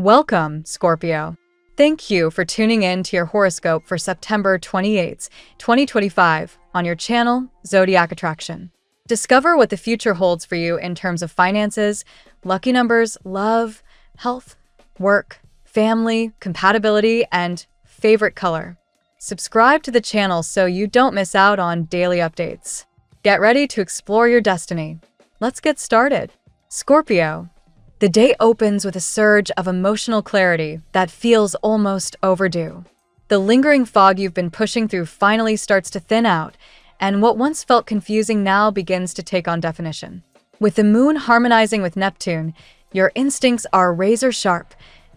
Welcome, Scorpio. Thank you for tuning in to your horoscope for September 28th, 2025 on your channel, Zodiac Attraction. Discover what the future holds for you in terms of finances, lucky numbers, love, health, work, family, compatibility, and favorite color. Subscribe to the channel so you don't miss out on daily updates. Get ready to explore your destiny. Let's get started. Scorpio. The day opens with a surge of emotional clarity that feels almost overdue. The lingering fog you've been pushing through finally starts to thin out, and what once felt confusing now begins to take on definition. With the moon harmonizing with Neptune, your instincts are razor sharp.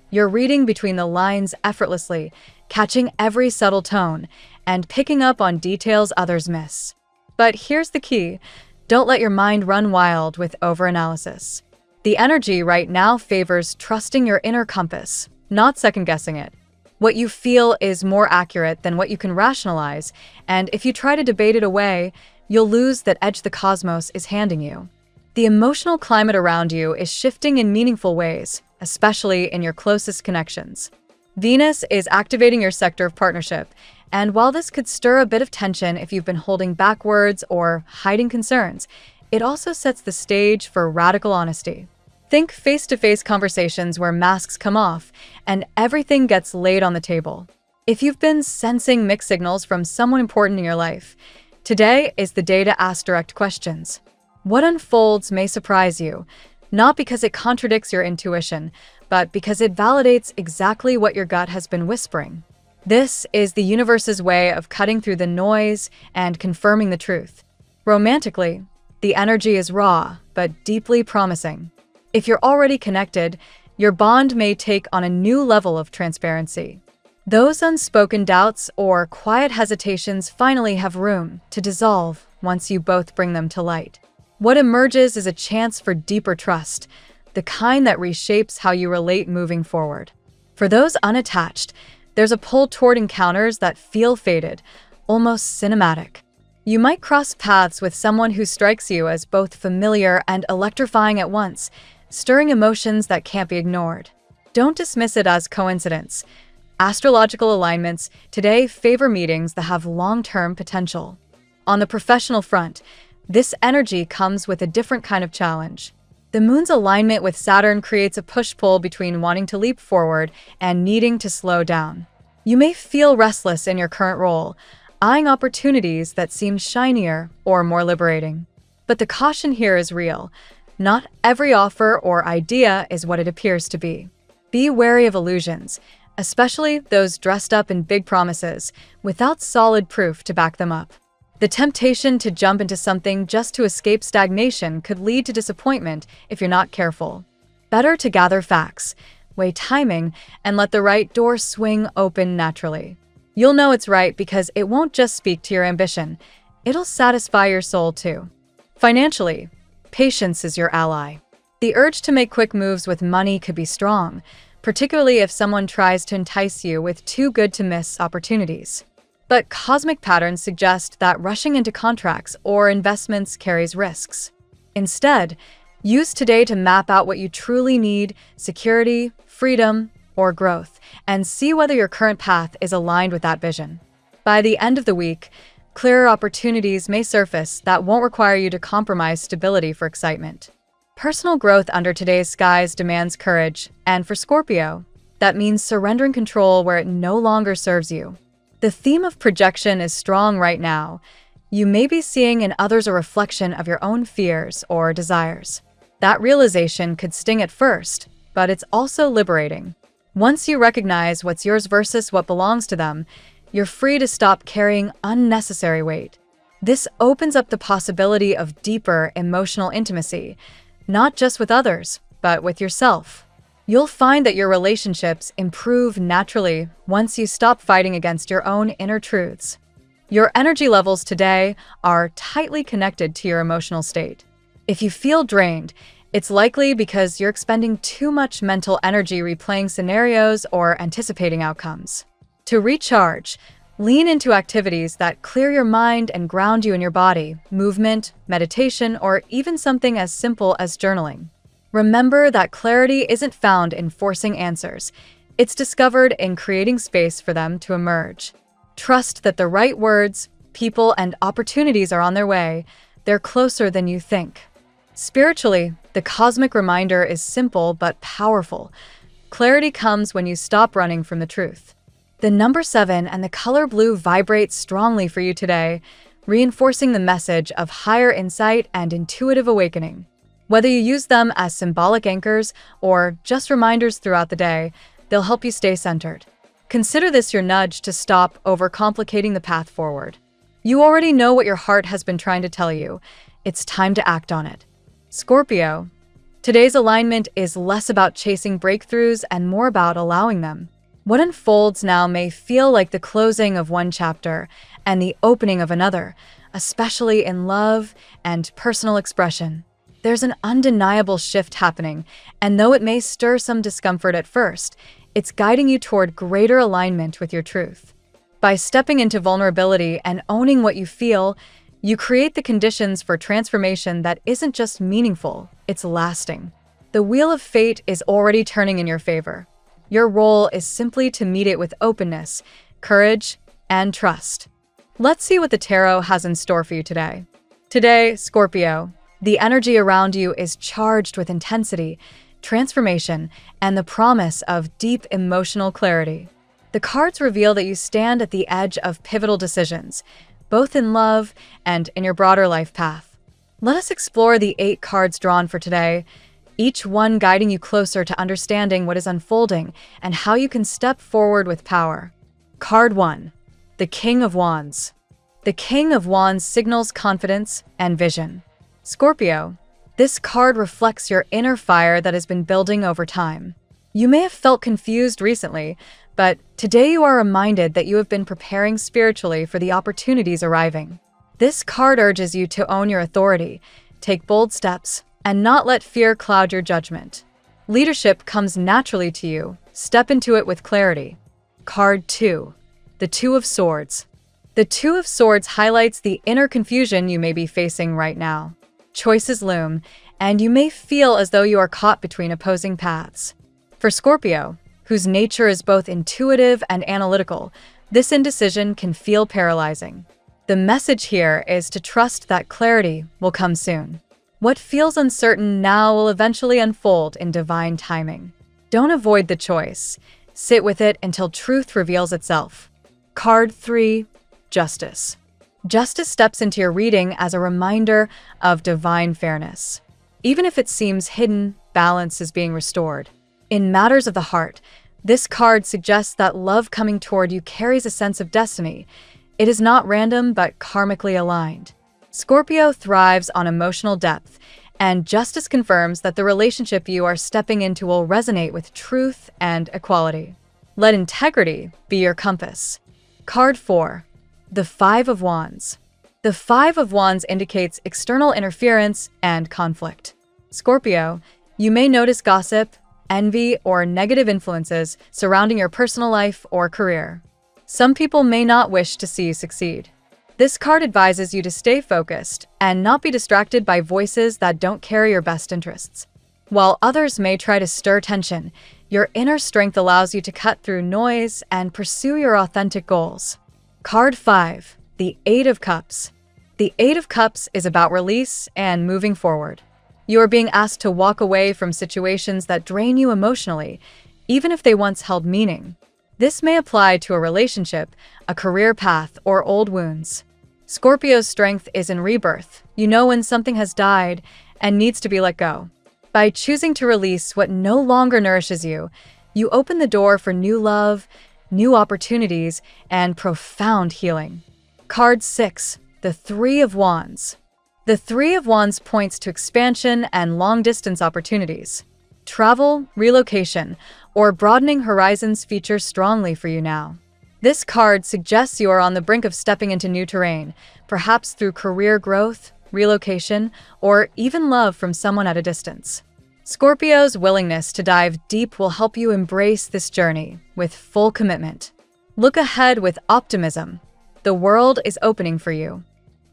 You're reading between the lines effortlessly, catching every subtle tone, and picking up on details others miss. But here's the key: don't let your mind run wild with overanalysis. The energy right now favors trusting your inner compass, not second-guessing it. What you feel is more accurate than what you can rationalize, and if you try to debate it away, you'll lose that edge the cosmos is handing you. The emotional climate around you is shifting in meaningful ways, especially in your closest connections. Venus is activating your sector of partnership, and while this could stir a bit of tension if you've been holding back words or hiding concerns, it also sets the stage for radical honesty. Think face-to-face conversations where masks come off and everything gets laid on the table. If you've been sensing mixed signals from someone important in your life, today is the day to ask direct questions. What unfolds may surprise you, not because it contradicts your intuition, but because it validates exactly what your gut has been whispering. This is the universe's way of cutting through the noise and confirming the truth. Romantically, the energy is raw, but deeply promising. If you're already connected, your bond may take on a new level of transparency. Those unspoken doubts or quiet hesitations finally have room to dissolve once you both bring them to light. What emerges is a chance for deeper trust, the kind that reshapes how you relate moving forward. For those unattached, there's a pull toward encounters that feel fated, almost cinematic. You might cross paths with someone who strikes you as both familiar and electrifying at once, stirring emotions that can't be ignored. Don't dismiss it as coincidence. Astrological alignments today favor meetings that have long-term potential. On the professional front, this energy comes with a different kind of challenge. The moon's alignment with Saturn creates a push-pull between wanting to leap forward and needing to slow down. You may feel restless in your current role, eyeing opportunities that seem shinier or more liberating. But the caution here is real. Not every offer or idea is what it appears to be. Be wary of illusions, especially those dressed up in big promises, without solid proof to back them up. The temptation to jump into something just to escape stagnation could lead to disappointment if you're not careful. Better to gather facts, weigh timing, and let the right door swing open naturally. You'll know it's right because it won't just speak to your ambition, it'll satisfy your soul too. Financially, patience is your ally. The urge to make quick moves with money could be strong, particularly if someone tries to entice you with too good to miss opportunities. But cosmic patterns suggest that rushing into contracts or investments carries risks. Instead, use today to map out what you truly need: security, freedom, or growth, and see whether your current path is aligned with that vision. By the end of the week, clearer opportunities may surface that won't require you to compromise stability for excitement. Personal growth under today's skies demands courage, and for Scorpio, that means surrendering control where it no longer serves you. The theme of projection is strong right now. You may be seeing in others a reflection of your own fears or desires. That realization could sting at first, but it's also liberating. Once you recognize what's yours versus what belongs to them, you're free to stop carrying unnecessary weight. This opens up the possibility of deeper emotional intimacy, not just with others, but with yourself. You'll find that your relationships improve naturally once you stop fighting against your own inner truths. Your energy levels today are tightly connected to your emotional state. If you feel drained, it's likely because you're expending too much mental energy replaying scenarios or anticipating outcomes. To recharge, lean into activities that clear your mind and ground you in your body: movement, meditation, or even something as simple as journaling. Remember that clarity isn't found in forcing answers. It's discovered in creating space for them to emerge. Trust that the right words, people, and opportunities are on their way. They're closer than you think. Spiritually, the cosmic reminder is simple but powerful. Clarity comes when you stop running from the truth. The number 7 and the color blue vibrate strongly for you today, reinforcing the message of higher insight and intuitive awakening. Whether you use them as symbolic anchors or just reminders throughout the day, they'll help you stay centered. Consider this your nudge to stop overcomplicating the path forward. You already know what your heart has been trying to tell you. It's time to act on it. Scorpio, today's alignment is less about chasing breakthroughs and more about allowing them. What unfolds now may feel like the closing of one chapter and the opening of another, especially in love and personal expression. There's an undeniable shift happening, and though it may stir some discomfort at first, it's guiding you toward greater alignment with your truth. By stepping into vulnerability and owning what you feel, you create the conditions for transformation that isn't just meaningful, it's lasting. The wheel of fate is already turning in your favor. Your role is simply to meet it with openness, courage, and trust. Let's see what the tarot has in store for you today. Today, Scorpio, the energy around you is charged with intensity, transformation, and the promise of deep emotional clarity. The cards reveal that you stand at the edge of pivotal decisions, both in love and in your broader life path. Let us explore the 8 cards drawn for today, each one guiding you closer to understanding what is unfolding and how you can step forward with power. Card 1, the King of Wands. The King of Wands signals confidence and vision. Scorpio, this card reflects your inner fire that has been building over time. You may have felt confused recently, but today you are reminded that you have been preparing spiritually for the opportunities arriving. This card urges you to own your authority, take bold steps, and not let fear cloud your judgment. Leadership comes naturally to you. Step into it with clarity. Card 2, the Two of Swords. The Two of Swords highlights the inner confusion you may be facing right now. Choices loom, and you may feel as though you are caught between opposing paths. For Scorpio, whose nature is both intuitive and analytical, this indecision can feel paralyzing. The message here is to trust that clarity will come soon. What feels uncertain now will eventually unfold in divine timing. Don't avoid the choice. Sit with it until truth reveals itself. Card 3, Justice. Justice steps into your reading as a reminder of divine fairness. Even if it seems hidden, balance is being restored. In matters of the heart, this card suggests that love coming toward you carries a sense of destiny. It is not random but karmically aligned. Scorpio thrives on emotional depth, and justice confirms that the relationship you are stepping into will resonate with truth and equality. Let integrity be your compass. Card 4, the Five of Wands. The Five of Wands indicates external interference and conflict. Scorpio, you may notice gossip, envy, or negative influences surrounding your personal life or career. Some people may not wish to see you succeed. This card advises you to stay focused and not be distracted by voices that don't carry your best interests. While others may try to stir tension, your inner strength allows you to cut through noise and pursue your authentic goals. Card 5, the Eight of Cups. The Eight of Cups is about release and moving forward. You are being asked to walk away from situations that drain you emotionally, even if they once held meaning. This may apply to a relationship, a career path, or old wounds. Scorpio's strength is in rebirth. You know when something has died and needs to be let go. By choosing to release what no longer nourishes you, you open the door for new love, new opportunities, and profound healing. Card 6, the Three of Wands. The Three of Wands points to expansion and long-distance opportunities. Travel, relocation, or broadening horizons feature strongly for you now. This card suggests you are on the brink of stepping into new terrain, perhaps through career growth, relocation, or even love from someone at a distance. Scorpio's willingness to dive deep will help you embrace this journey with full commitment. Look ahead with optimism. The world is opening for you.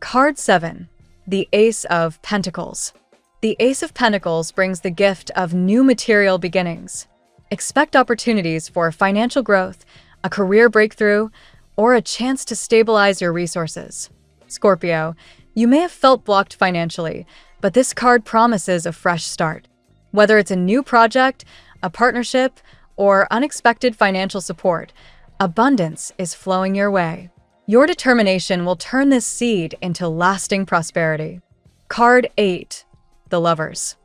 Card 7, the Ace of Pentacles. The Ace of Pentacles brings the gift of new material beginnings. Expect opportunities for financial growth, a career breakthrough, or a chance to stabilize your resources. Scorpio, you may have felt blocked financially, but this card promises a fresh start. Whether it's a new project, a partnership, or unexpected financial support, abundance is flowing your way. Your determination will turn this seed into lasting prosperity. Card 8. The Lovers.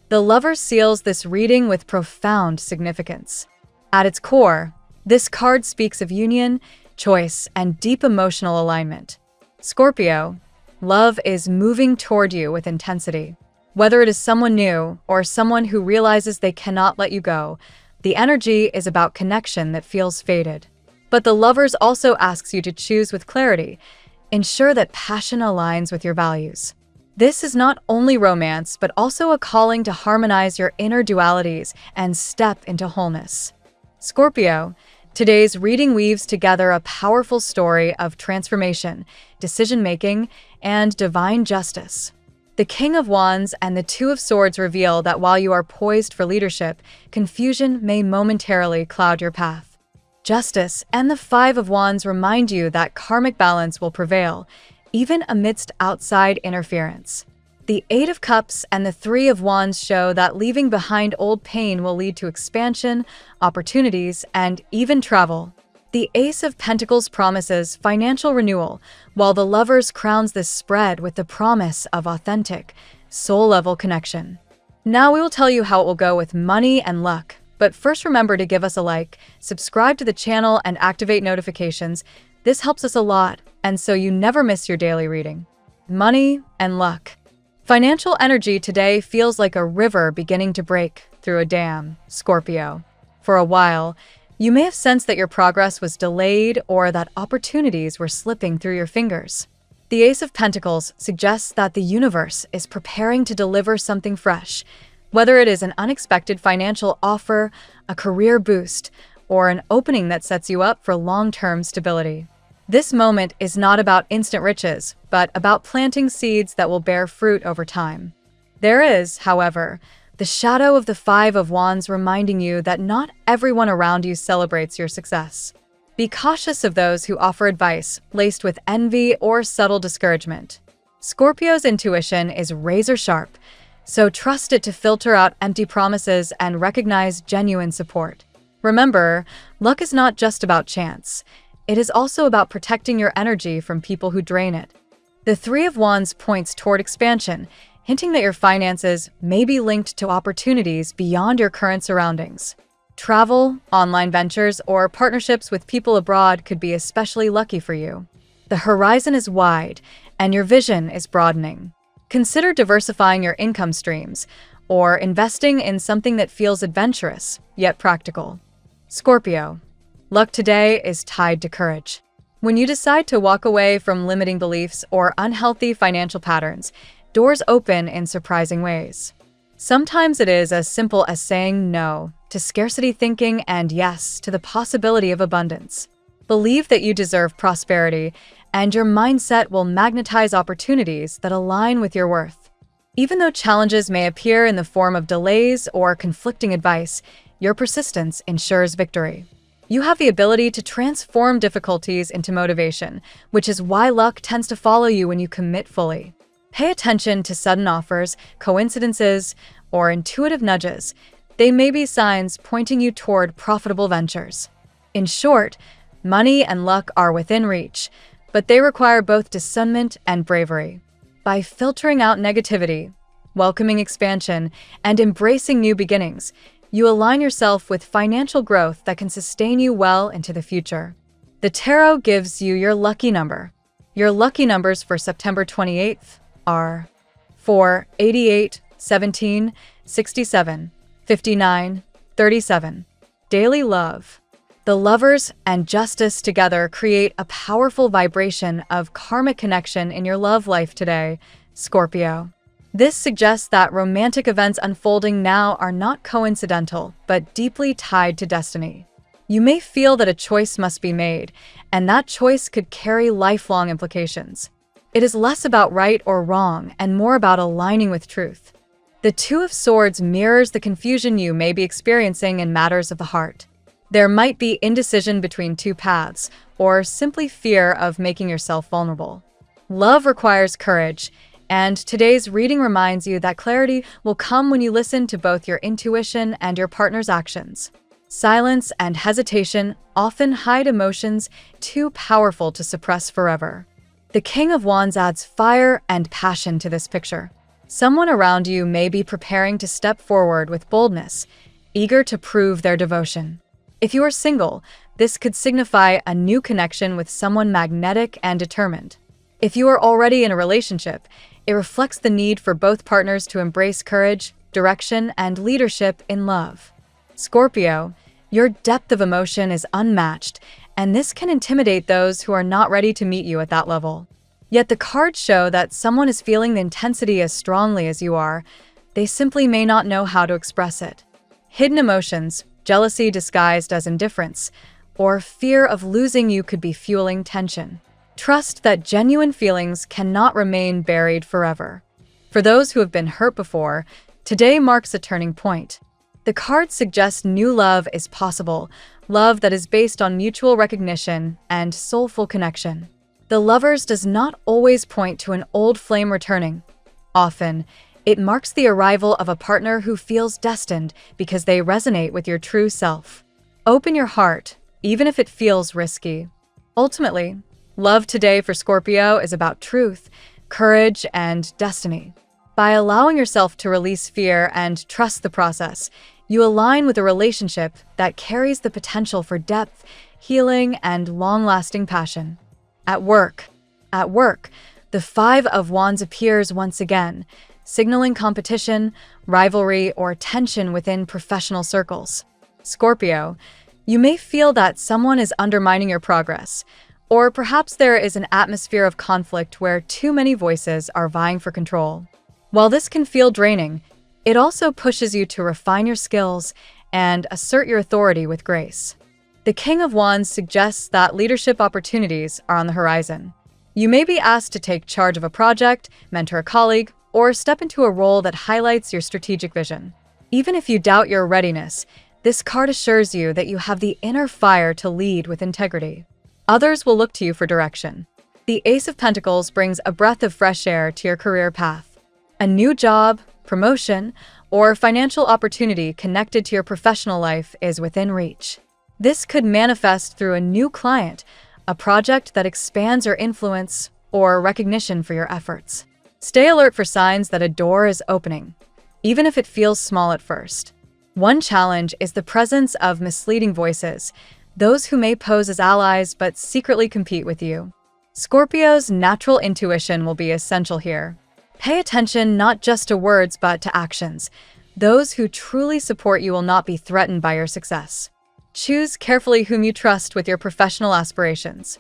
The Lovers seals this reading with profound significance. At its core, this card speaks of union, choice, and deep emotional alignment. Scorpio, love is moving toward you with intensity. Whether it is someone new or someone who realizes they cannot let you go, the energy is about connection that feels faded. But the Lovers also asks you to choose with clarity. Ensure that passion aligns with your values. This is not only romance, but also a calling to harmonize your inner dualities and step into wholeness. Scorpio, today's reading weaves together a powerful story of transformation, decision-making, and divine justice. The King of Wands and the Two of Swords reveal that while you are poised for leadership, confusion may momentarily cloud your path. Justice and the Five of Wands remind you that karmic balance will prevail, even amidst outside interference. The Eight of Cups and the Three of Wands show that leaving behind old pain will lead to expansion, opportunities, and even travel. The Ace of Pentacles promises financial renewal, while the Lovers crowns this spread with the promise of authentic, soul-level connection. Now we will tell you how it will go with money and luck, but first remember to give us a like, subscribe to the channel, and activate notifications. This helps us a lot, and so you never miss your daily reading. Money and luck. Financial energy today feels like a river beginning to break through a dam, Scorpio. For a while, you may have sensed that your progress was delayed or that opportunities were slipping through your fingers. The Ace of Pentacles suggests that the universe is preparing to deliver something fresh, whether it is an unexpected financial offer, a career boost, or an opening that sets you up for long-term stability. This moment is not about instant riches, but about planting seeds that will bear fruit over time. There is, however, the shadow of the Five of Wands reminding you that not everyone around you celebrates your success. Be cautious of those who offer advice laced with envy or subtle discouragement. Scorpio's intuition is razor sharp, so trust it to filter out empty promises and recognize genuine support. Remember, luck is not just about chance. It is also about protecting your energy from people who drain it. The Three of Wands points toward expansion, hinting that your finances may be linked to opportunities beyond your current surroundings. Travel, online ventures, or partnerships with people abroad could be especially lucky for you. The horizon is wide, and your vision is broadening. Consider diversifying your income streams, or investing in something that feels adventurous, yet practical. Scorpio, luck today is tied to courage. When you decide to walk away from limiting beliefs or unhealthy financial patterns, doors open in surprising ways. Sometimes it is as simple as saying no to scarcity thinking and yes to the possibility of abundance. Believe that you deserve prosperity, and your mindset will magnetize opportunities that align with your worth. Even though challenges may appear in the form of delays or conflicting advice, your persistence ensures victory. You have the ability to transform difficulties into motivation, which is why luck tends to follow you when you commit fully. Pay attention to sudden offers, coincidences, or intuitive nudges. They may be signs pointing you toward profitable ventures. In short, money and luck are within reach, but they require both discernment and bravery. By filtering out negativity, welcoming expansion, and embracing new beginnings, you align yourself with financial growth that can sustain you well into the future. The tarot gives you your lucky number. Your lucky numbers for September 28th are 4, 88, 17, 67, 59, 37. Daily love. The Lovers and Justice together create a powerful vibration of karmic connection in your love life today, Scorpio. This suggests that romantic events unfolding now are not coincidental, but deeply tied to destiny. You may feel that a choice must be made, and that choice could carry lifelong implications. It is less about right or wrong and more about aligning with truth. The Two of Swords mirrors the confusion you may be experiencing in matters of the heart. There might be indecision between two paths, or simply fear of making yourself vulnerable. Love requires courage, and today's reading reminds you that clarity will come when you listen to both your intuition and your partner's actions. Silence and hesitation often hide emotions too powerful to suppress forever. The King of Wands adds fire and passion to this picture. Someone around you may be preparing to step forward with boldness, eager to prove their devotion. If you are single, this could signify a new connection with someone magnetic and determined. If you are already in a relationship, it reflects the need for both partners to embrace courage, direction, and leadership in love. Scorpio, your depth of emotion is unmatched, and this can intimidate those who are not ready to meet you at that level. Yet the cards show that someone is feeling the intensity as strongly as you are. They simply may not know how to express it. Hidden emotions, jealousy disguised as indifference, or fear of losing you could be fueling tension. Trust that genuine feelings cannot remain buried forever. For those who have been hurt before, today marks a turning point. The cards suggest new love is possible, love that is based on mutual recognition and soulful connection. The Lovers does not always point to an old flame returning. Often, it marks the arrival of a partner who feels destined because they resonate with your true self. Open your heart, even if it feels risky. Ultimately, love today for Scorpio is about truth, courage, and destiny. By allowing yourself to release fear and trust the process, you align with a relationship that carries the potential for depth, healing, and long-lasting passion. At work, the Five of Wands appears once again, signaling competition, rivalry, or tension within professional circles. Scorpio, you may feel that someone is undermining your progress, or perhaps there is an atmosphere of conflict where too many voices are vying for control. While this can feel draining, it also pushes you to refine your skills and assert your authority with grace. The King of Wands suggests that leadership opportunities are on the horizon. You may be asked to take charge of a project, mentor a colleague, or step into a role that highlights your strategic vision. Even if you doubt your readiness, this card assures you that you have the inner fire to lead with integrity. Others will look to you for direction. The Ace of Pentacles brings a breath of fresh air to your career path. A new job, promotion, or financial opportunity connected to your professional life is within reach. This could manifest through a new client, a project that expands your influence, or recognition for your efforts. Stay alert for signs that a door is opening, even if it feels small at first. One challenge is the presence of misleading voices, those who may pose as allies but secretly compete with you. Scorpio's natural intuition will be essential here. Pay attention not just to words but to actions. Those who truly support you will not be threatened by your success. Choose carefully whom you trust with your professional aspirations.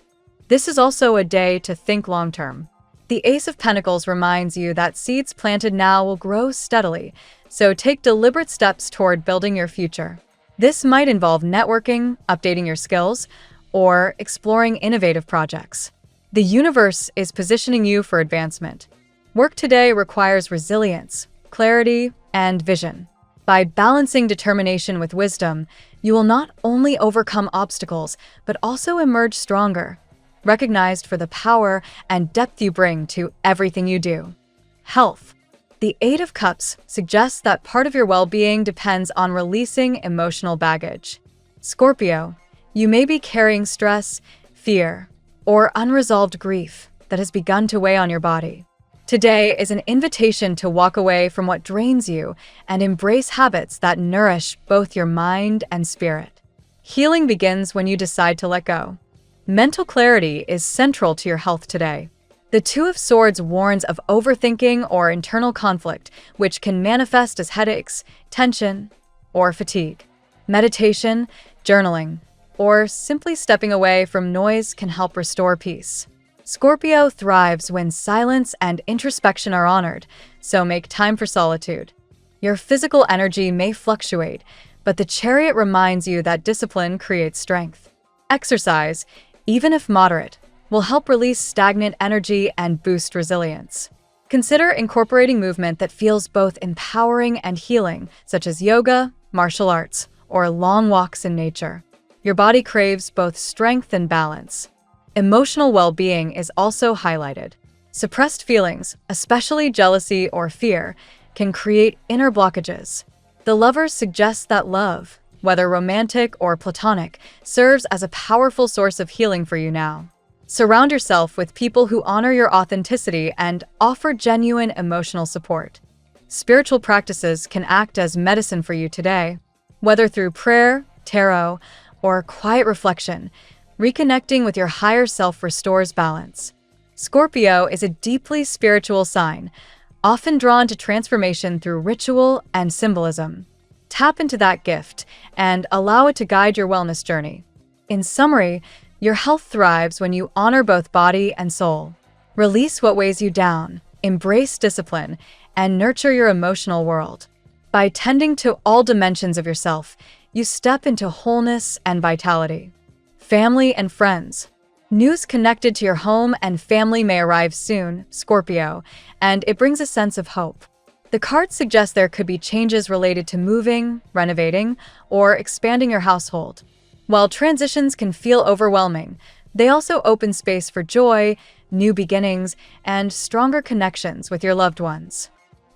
This is also a day to think long-term. The Ace of Pentacles reminds you that seeds planted now will grow steadily, so take deliberate steps toward building your future. This might involve networking, updating your skills, or exploring innovative projects. The universe is positioning you for advancement. Work today requires resilience, clarity, and vision. By balancing determination with wisdom, you will not only overcome obstacles, but also emerge stronger, recognized for the power and depth you bring to everything you do. Health. The Eight of Cups suggests that part of your well-being depends on releasing emotional baggage. Scorpio, you may be carrying stress, fear, or unresolved grief that has begun to weigh on your body. Today is an invitation to walk away from what drains you and embrace habits that nourish both your mind and spirit. Healing begins when you decide to let go. Mental clarity is central to your health today. The Two of Swords warns of overthinking or internal conflict, which can manifest as headaches, tension, or fatigue. Meditation, journaling, or simply stepping away from noise can help restore peace. Scorpio thrives when silence and introspection are honored, so make time for solitude. Your physical energy may fluctuate, but the Chariot reminds you that discipline creates strength. Exercise, even if moderate, will help release stagnant energy and boost resilience. Consider incorporating movement that feels both empowering and healing, such as yoga, martial arts, or long walks in nature. Your body craves both strength and balance. Emotional well-being is also highlighted. Suppressed feelings, especially jealousy or fear, can create inner blockages. The Lovers suggests that love, whether romantic or platonic, serves as a powerful source of healing for you now. Surround yourself with people who honor your authenticity and offer genuine emotional support. Spiritual practices can act as medicine for you today. Whether through prayer, tarot, or quiet reflection, reconnecting with your higher self restores balance. Scorpio is a deeply spiritual sign, often drawn to transformation through ritual and symbolism. Tap into that gift and allow it to guide your wellness journey. In summary, your health thrives when you honor both body and soul. Release what weighs you down, embrace discipline, and nurture your emotional world. By tending to all dimensions of yourself, you step into wholeness and vitality. Family and friends. News connected to your home and family may arrive soon, Scorpio, and it brings a sense of hope. The cards suggest there could be changes related to moving, renovating, or expanding your household. While transitions can feel overwhelming, they also open space for joy, new beginnings, and stronger connections with your loved ones.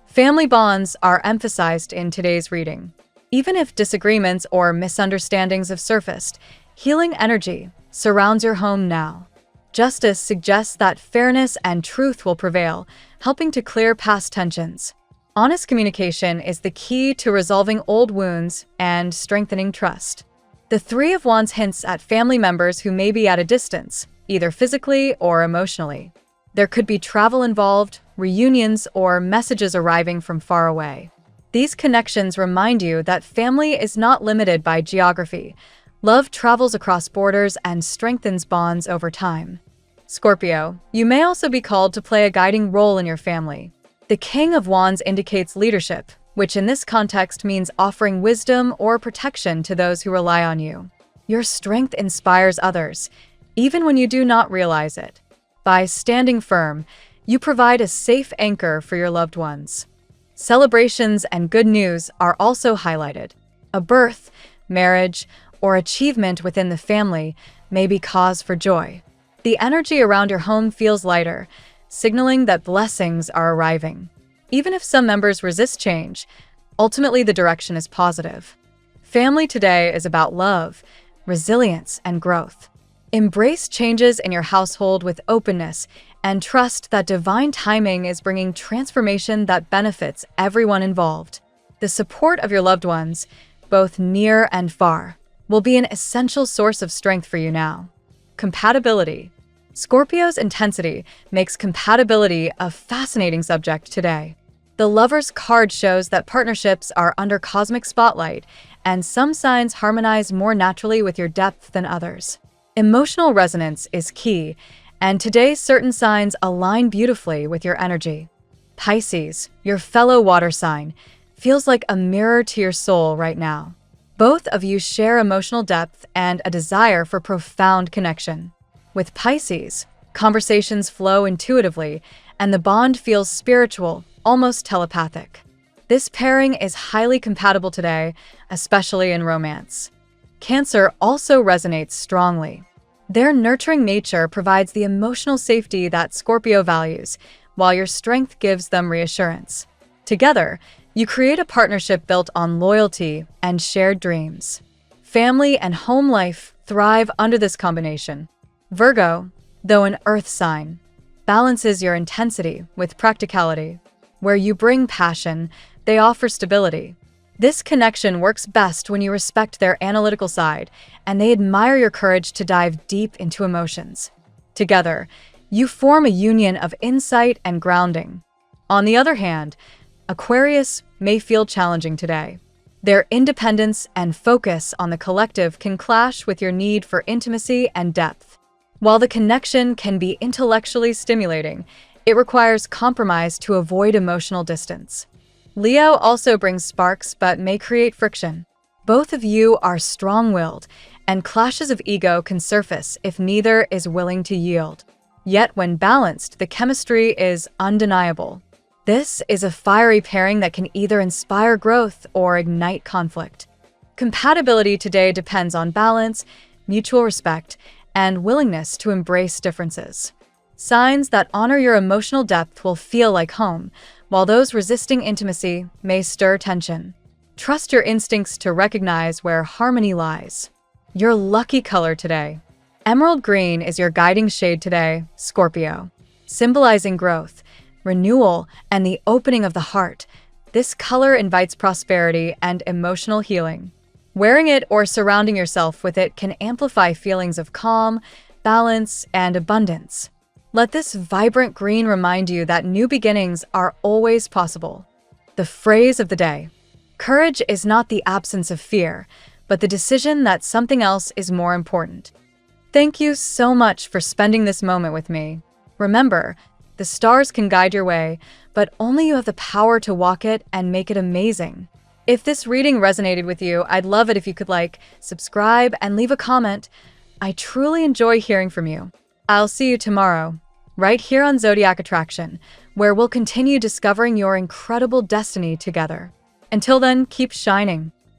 Family bonds are emphasized in today's reading. Even if disagreements or misunderstandings have surfaced, healing energy surrounds your home now. Justice suggests that fairness and truth will prevail, helping to clear past tensions. Honest communication is the key to resolving old wounds and strengthening trust. The Three of Wands hints at family members who may be at a distance, either physically or emotionally. There could be travel involved, reunions, or messages arriving from far away. These connections remind you that family is not limited by geography. Love travels across borders and strengthens bonds over time. Scorpio, you may also be called to play a guiding role in your family. The King of Wands indicates leadership, which in this context means offering wisdom or protection to those who rely on you. Your strength inspires others, even when you do not realize it. By standing firm, you provide a safe anchor for your loved ones. Celebrations and good news are also highlighted. A birth, marriage, or achievement within the family may be cause for joy. The energy around your home feels lighter, signaling that blessings are arriving. Even if some members resist change, ultimately the direction is positive. Family today is about love, resilience, and growth. Embrace changes in your household with openness and trust that divine timing is bringing transformation that benefits everyone involved. The support of your loved ones, both near and far, will be an essential source of strength for you now. Compatibility. Scorpio's intensity makes compatibility a fascinating subject today. The Lover's card shows that partnerships are under cosmic spotlight, and some signs harmonize more naturally with your depth than others. Emotional resonance is key, and today certain signs align beautifully with your energy. Pisces, your fellow water sign, feels like a mirror to your soul right now. Both of you share emotional depth and a desire for profound connection. With Pisces, conversations flow intuitively, and the bond feels spiritual, almost telepathic. This pairing is highly compatible today, especially in romance. Cancer also resonates strongly. Their nurturing nature provides the emotional safety that Scorpio values, while your strength gives them reassurance. Together, you create a partnership built on loyalty and shared dreams. Family and home life thrive under this combination. Virgo, though an earth sign, balances your intensity with practicality. Where you bring passion, they offer stability. This connection works best when you respect their analytical side, and they admire your courage to dive deep into emotions. Together, you form a union of insight and grounding. On the other hand, Aquarius may feel challenging today. Their independence and focus on the collective can clash with your need for intimacy and depth. While the connection can be intellectually stimulating, it requires compromise to avoid emotional distance. Leo also brings sparks but may create friction. Both of you are strong-willed, and clashes of ego can surface if neither is willing to yield. Yet when balanced, the chemistry is undeniable. This is a fiery pairing that can either inspire growth or ignite conflict. Compatibility today depends on balance, mutual respect, and willingness to embrace differences. Signs that honor your emotional depth will feel like home, while those resisting intimacy may stir tension. Trust your instincts to recognize where harmony lies. Your lucky color today. Emerald green is your guiding shade today, Scorpio. Symbolizing growth, renewal, and the opening of the heart, this color invites prosperity and emotional healing. Wearing it or surrounding yourself with it can amplify feelings of calm, balance, and abundance. Let this vibrant green remind you that new beginnings are always possible. The phrase of the day. Courage is not the absence of fear, but the decision that something else is more important. Thank you so much for spending this moment with me. Remember, the stars can guide your way, but only you have the power to walk it and make it amazing. If this reading resonated with you, I'd love it if you could like, subscribe, and leave a comment. I truly enjoy hearing from you. I'll see you tomorrow, right here on Zodiac Attraction, where we'll continue discovering your incredible destiny together. Until then, keep shining.